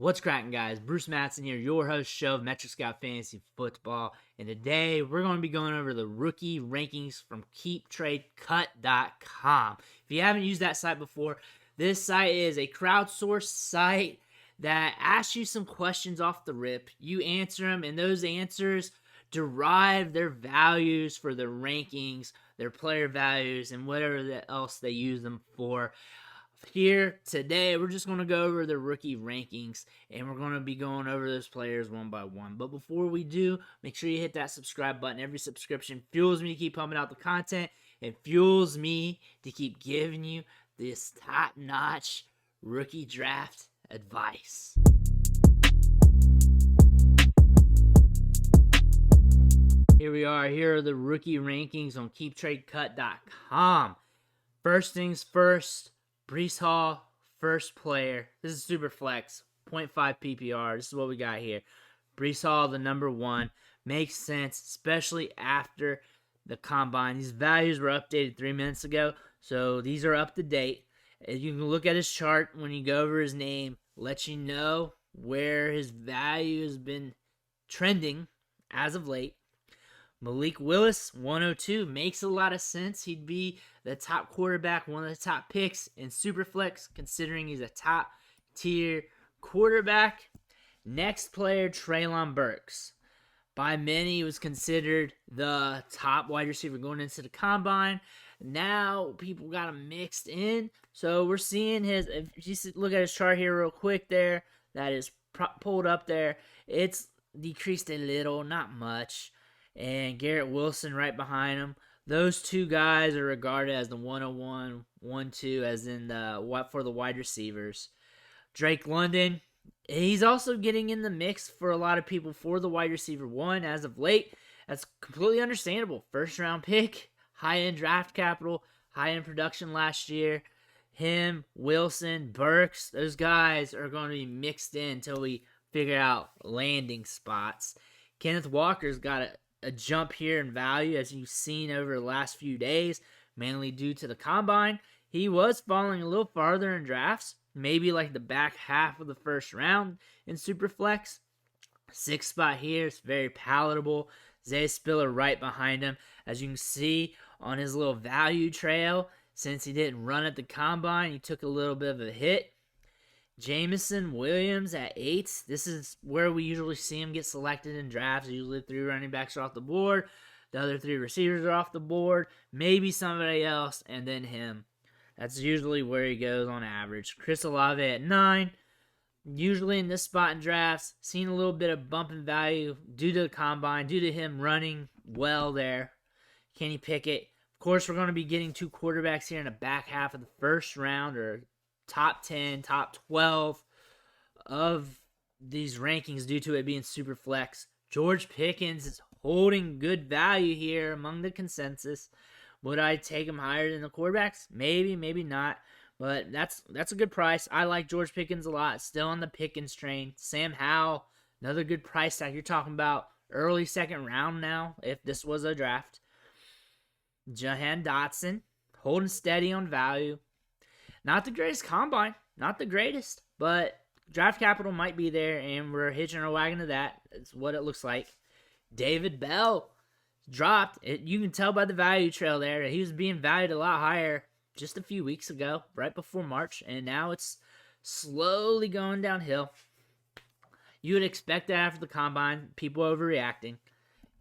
What's cracking, guys? Bruce Matson here, your host show of Metric Scout Fantasy Football. And today we're going to be going over the rookie rankings from KeepTradeCut.com. If you haven't used that site before, this site is a crowdsourced site that asks you some questions off the rip. You answer them, and those answers derive their values for their rankings, their player values, and whatever else they use them for. Here today, we're just going to go over the rookie rankings, and we're going to be going over those players one by one. But before we do, make sure you hit that subscribe button. Every subscription fuels me to keep pumping out the content. It fuels me to keep giving you this top-notch rookie draft advice. Here we are. Here are the rookie rankings on KeepTradeCut.com. First things first. Breece Hall, first player. This is super flex, 0.5 PPR. This is what we got here. Breece Hall, the number one. Makes sense, especially after the combine. These values were updated 3 minutes ago, so these are up to date. You can look at his chart when you go over his name, let you know where his value has been trending as of late. Malik Willis, 102, makes a lot of sense. He'd be the top quarterback, one of the top picks in Superflex, considering he's a top-tier quarterback. Next player, Treylon Burks. By many, he was considered the top wide receiver going into the combine. Now, people got him mixed in. So, we're seeing his, if you look at his chart here real quick there, that is pulled up there. It's decreased a little, not much. And Garrett Wilson right behind him. Those two guys are regarded as the 101, 1-2, as in for the wide receivers. Drake London, he's also getting in the mix for a lot of people for the wide receiver one as of late. That's completely understandable. First round pick, high-end draft capital, high-end production last year. Him, Wilson, Burks, those guys are going to be mixed in until we figure out landing spots. Kenneth Walker's got a jump here in value, as you've seen over the last few days, mainly due to the combine. He was falling a little farther in drafts, maybe like the back half of the first round in Superflex. 6th spot here, it's very palatable. Zay Spiller right behind him. As you can see on his little value trail, since he didn't run at the combine, he took a little bit of a hit. Jameson Williams at 8. This is where we usually see him get selected in drafts. Usually 3 running backs are off the board. The other 3 receivers are off the board. Maybe somebody else, and then him. That's usually where he goes on average. Chris Alave at 9. Usually in this spot in drafts, seen a little bit of bump in value due to the combine, due to him running well there. Kenny Pickett. Of course, we're going to be getting 2 quarterbacks here in the back half of the first round, or top 10, top 12 of these rankings due to it being super flex. George Pickens is holding good value here among the consensus. Would I take him higher than the quarterbacks? Maybe, maybe not. But that's a good price. I like George Pickens a lot. Still on the Pickens train. Sam Howell, another good price tag. You're talking about early second round now, if this was a draft. Jahan Dotson, holding steady on value. Not the greatest combine, not the greatest, but draft capital might be there, and we're hitching our wagon to that. That's what it looks like. David Bell dropped. You can tell by the value trail there. He was being valued a lot higher just a few weeks ago, right before March, and now it's slowly going downhill. You would expect that after the combine, people overreacting.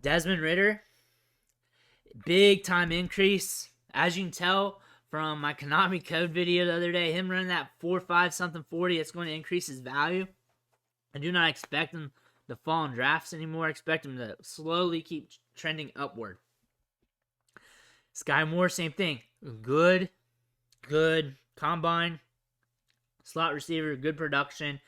Desmond Ridder, big time increase. As you can tell from my Konami code video the other day, him running that 4.5 something 40, it's going to increase his value. I do not expect him to fall in drafts anymore. I expect him to slowly keep trending upward. Sky Moore, same thing. Good combine, slot receiver, good production,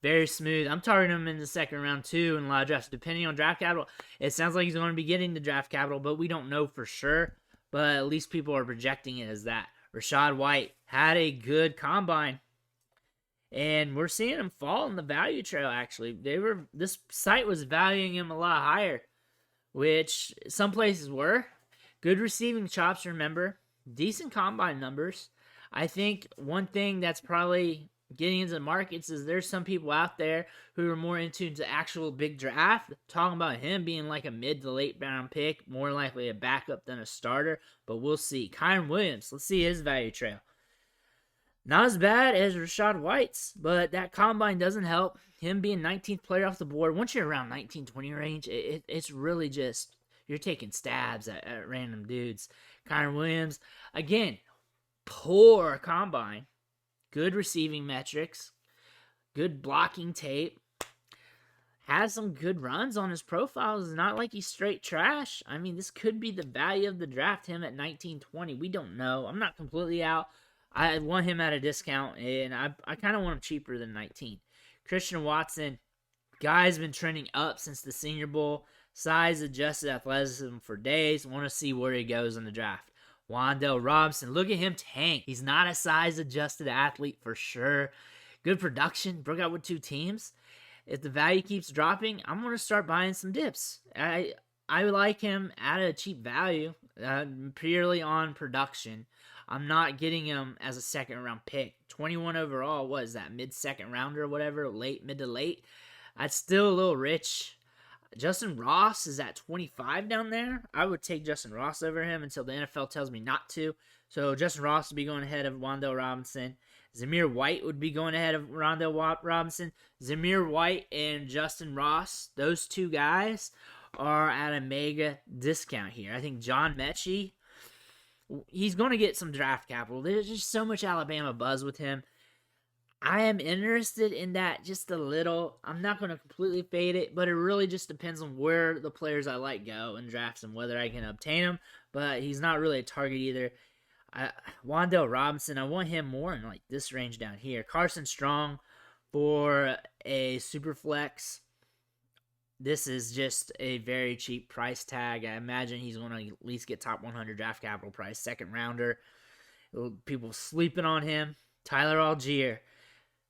very smooth. I'm targeting him in the second round too in a lot of drafts. Depending on draft capital, it sounds like he's going to be getting the draft capital, but we don't know for sure. But at least people are projecting it as that. Rachaad White had a good combine, and we're seeing him fall in the value trail. Actually, this site was valuing him a lot higher, which some places were. Good receiving chops. Remember, decent combine numbers. I think one thing that's probably getting into the markets is there's some people out there who are more into the actual big draft, talking about him being like a mid to late round pick, more likely a backup than a starter, but we'll see. Kyron Williams, let's see his value trail. Not as bad as Rachaad White's, but that combine doesn't help. Him being 19th player off the board, once you're around 19-20 range, it's really just, you're taking stabs at random dudes. Kyron Williams, again, poor combine. Good receiving metrics, good blocking tape, has some good runs on his profile. It's not like he's straight trash. I mean, this could be the value of the draft, him at 19-20. We don't know. I'm not completely out. I want him at a discount, and I kind of want him cheaper than 19. Christian Watson, guy's been trending up since the Senior Bowl. Size, adjusted athleticism for days. Want to see where he goes in the draft. Wandel Robson, look at him tank. He's not a size-adjusted athlete for sure. Good production, broke out with 2 teams. If the value keeps dropping, I'm going to start buying some dips. I like him at a cheap value, purely on production. I'm not getting him as a second-round pick. 21 overall, what is that, mid-second rounder or whatever, mid to late? That's still a little rich. Justin Ross is at 25 down there. I would take Justin Ross over him until the NFL tells me not to. So Justin Ross would be going ahead of Wandel Robinson. Zamir White would be going ahead of Wandel Robinson. Zamir White and Justin Ross, those 2 guys are at a mega discount here. I think John Mechie, he's going to get some draft capital. There's just so much Alabama buzz with him. I am interested in that just a little. I'm not going to completely fade it, but it really just depends on where the players I like go in drafts and whether I can obtain them. But he's not really a target either. Wandel Robinson, I want him more in like this range down here. Carson Strong for a super flex. This is just a very cheap price tag. I imagine he's going to at least get top 100 draft capital price, second rounder. People sleeping on him. Tyler Algier.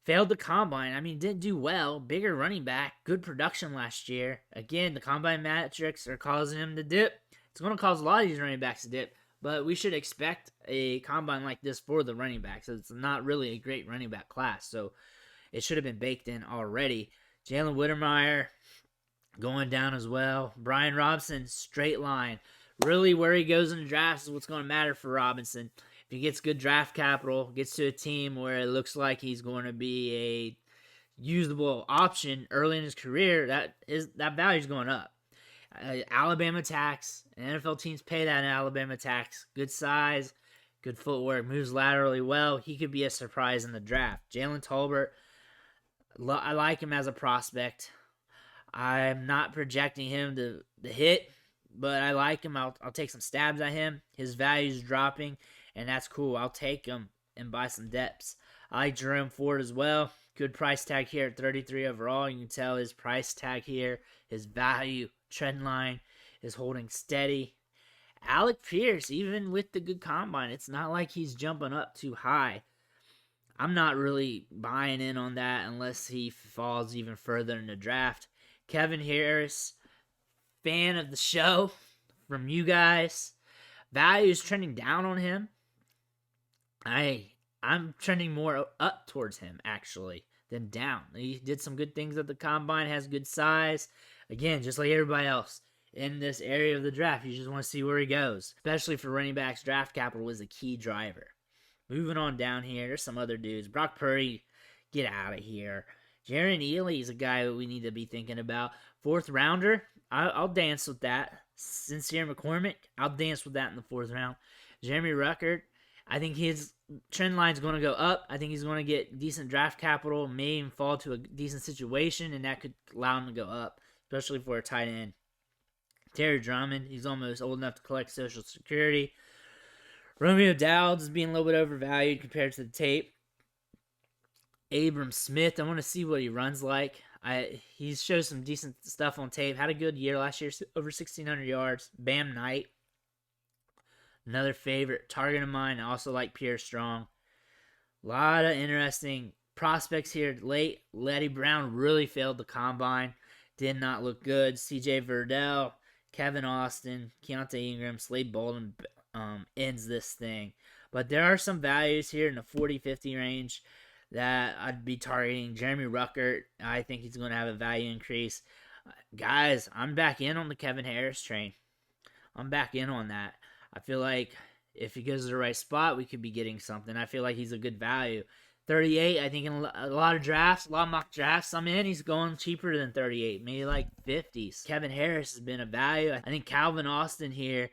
Failed the combine. I mean, didn't do well. Bigger running back. Good production last year. Again, the combine metrics are causing him to dip. It's going to cause a lot of these running backs to dip. But we should expect a combine like this for the running backs. It's not really a great running back class. So it should have been baked in already. Jalen Whittemire going down as well. Brian Robinson, straight line. Really where he goes in the drafts is what's going to matter for Robinson. If he gets good draft capital, gets to a team where it looks like he's going to be a usable option early in his career, that value's going up. Alabama tax, NFL teams pay that in Alabama tax. Good size, good footwork, moves laterally well. He could be a surprise in the draft. Jalen Tolbert, I like him as a prospect. I'm not projecting him to hit, but I like him. I'll take some stabs at him. His value's dropping, and that's cool. I'll take him and buy some depths. I like Jerome Ford as well. Good price tag here at 33 overall. You can tell his price tag here, his value trend line is holding steady. Alec Pierce, even with the good combine, it's not like he's jumping up too high. I'm not really buying in on that unless he falls even further in the draft. Kevin Harris, fan of the show from you guys. Value is trending down on him. I'm trending more up towards him, actually, than down. He did some good things at the combine, has good size. Again, just like everybody else in this area of the draft, you just want to see where he goes. Especially for running backs, draft capital is a key driver. Moving on down here, there's some other dudes. Brock Purdy, get out of here. Jaron Ely is a guy that we need to be thinking about. 4th rounder, I'll dance with that. Sincere McCormick, I'll dance with that in the 4th round. Jeremy Ruckert, I think his trend line is going to go up. I think he's going to get decent draft capital, may even fall to a decent situation, and that could allow him to go up, especially for a tight end. Terry Drummond, he's almost old enough to collect Social Security. Romeo Dowds is being a little bit overvalued compared to the tape. Abram Smith, I want to see what he runs like. He shows some decent stuff on tape. Had a good year last year, over 1,600 yards. Bam Knight, another favorite target of mine. I also like Pierre Strong. A lot of interesting prospects here late. Letty Brown really failed the combine. Did not look good. C.J. Verdell, Kevin Austin, Keontae Ingram, Slade Bolden ends this thing. But there are some values here in the 40-50 range that I'd be targeting. Jeremy Ruckert, I think he's going to have a value increase. Guys, I'm back in on the Kevin Harris train. I'm back in on that. I feel like if he goes to the right spot, we could be getting something. I feel like he's a good value. 38, I think in a lot of drafts, a lot of mock drafts I'm in, he's going cheaper than 38, maybe like 50s. Kevin Harris has been a value. I think Calvin Austin here,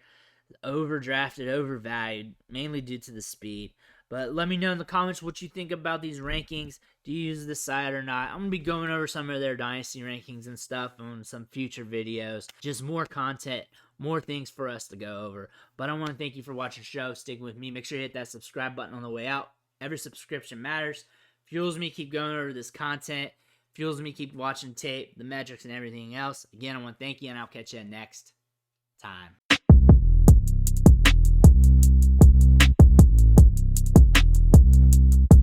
overdrafted, overvalued, mainly due to the speed. But let me know in the comments what you think about these rankings. Do you use this site or not? I'm going to be going over some of their Dynasty rankings and stuff on some future videos. Just more content, more things for us to go over. But I want to thank you for watching the show, sticking with me. Make sure you hit that subscribe button on the way out. Every subscription matters. Fuels me keep going over this content. Fuels me keep watching tape, the metrics, and everything else. Again, I want to thank you, and I'll catch you next time.